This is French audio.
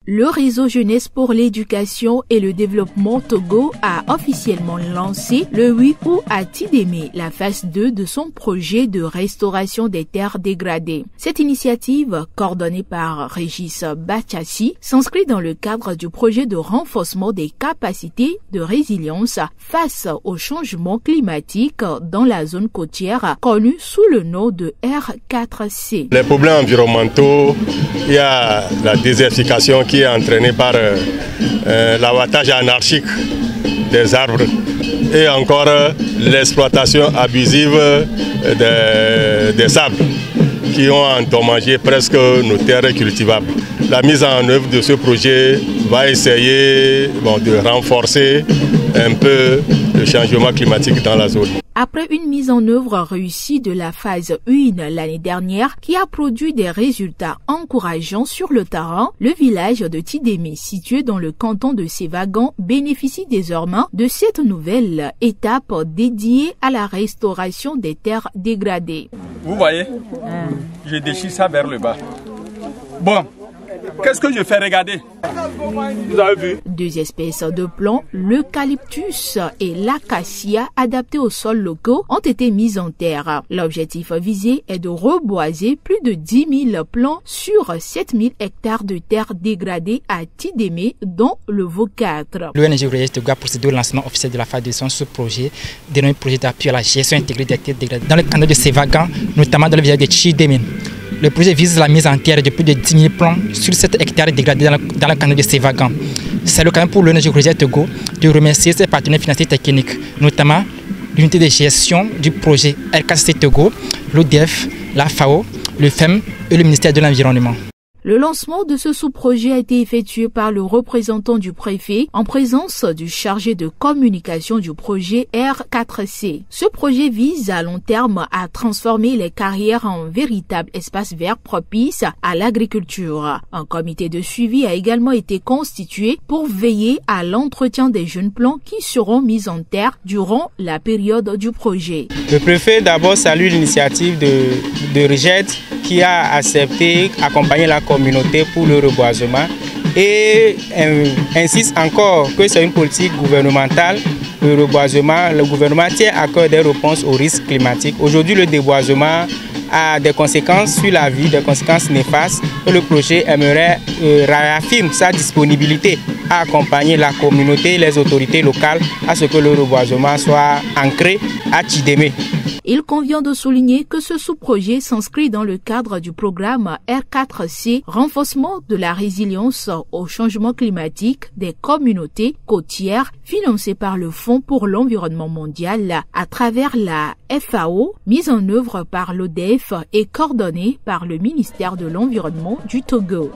Le réseau Jeunesse pour l'éducation et le développement Togo a officiellement lancé le 8 août à Tidémé la phase 2 de son projet de restauration des terres dégradées. Cette initiative, coordonnée par Régis Bachassi, s'inscrit dans le cadre du projet de renforcement des capacités de résilience face au changement climatique dans la zone côtière connue sous le nom de R4C. Les problèmes environnementaux, il y a la désertification qui est entraîné par l'abattage anarchique des arbres et encore l'exploitation abusive des sables qui ont endommagé presque nos terres cultivables. La mise en œuvre de ce projet va essayer de renforcer un peu le changement climatique dans la zone. Après une mise en œuvre réussie de la phase 1 l'année dernière qui a produit des résultats encourageants sur le terrain, le village de Tidémé, situé dans le canton de Sévagan, bénéficie désormais de cette nouvelle étape dédiée à la restauration des terres dégradées. Vous voyez, je déchire ça vers le bas. Bon, qu'est-ce que je fais? Regardez. Vous avez vu? Deux espèces de plants, l'eucalyptus et l'acacia, adaptés aux sols locaux, ont été mises en terre. L'objectif visé est de reboiser plus de 10 000 plants sur 7 000 hectares de terres dégradées à Tidémé, dont le VO4. L'ONG Rejet Togo a procédé au lancement officiel de la phase 2 de ce projet, dénommé projet d'appui à la gestion intégrée des terres dégradées dans le canton de Sévagan, notamment dans le village de Tidémé. Le projet vise la mise en terre de plus de 10 000 plants sur 7 hectares dégradés dans le canton de Sévagan. C'est l'occasion pour l'ONG Rejet Togo de remercier ses partenaires financiers techniques, notamment l'unité de gestion du projet R4C Togo, l'ODF, la FAO, le FEM et le ministère de l'Environnement. Le lancement de ce sous-projet a été effectué par le représentant du préfet en présence du chargé de communication du projet R4C. Ce projet vise à long terme à transformer les carrières en véritables espaces verts propices à l'agriculture. Un comité de suivi a également été constitué pour veiller à l'entretien des jeunes plants qui seront mis en terre durant la période du projet. Le préfet d'abord salue l'initiative de Rejet qui a accepté d'accompagner la communauté pour le reboisement et insiste encore que c'est une politique gouvernementale. Le reboisement, le gouvernement tient à cœur des réponses aux risques climatiques. Aujourd'hui, le déboisement a des conséquences sur la vie, des conséquences néfastes. Et le projet aimerait réaffirmer sa disponibilité à accompagner la communauté et les autorités locales à ce que le reboisement soit ancré à Tidémé. Il convient de souligner que ce sous-projet s'inscrit dans le cadre du programme R4C, renforcement de la résilience au changement climatique des communautés côtières, financé par le Fonds pour l'environnement mondial à travers la FAO, mise en œuvre par l'ODF et coordonnée par le ministère de l'Environnement du Togo.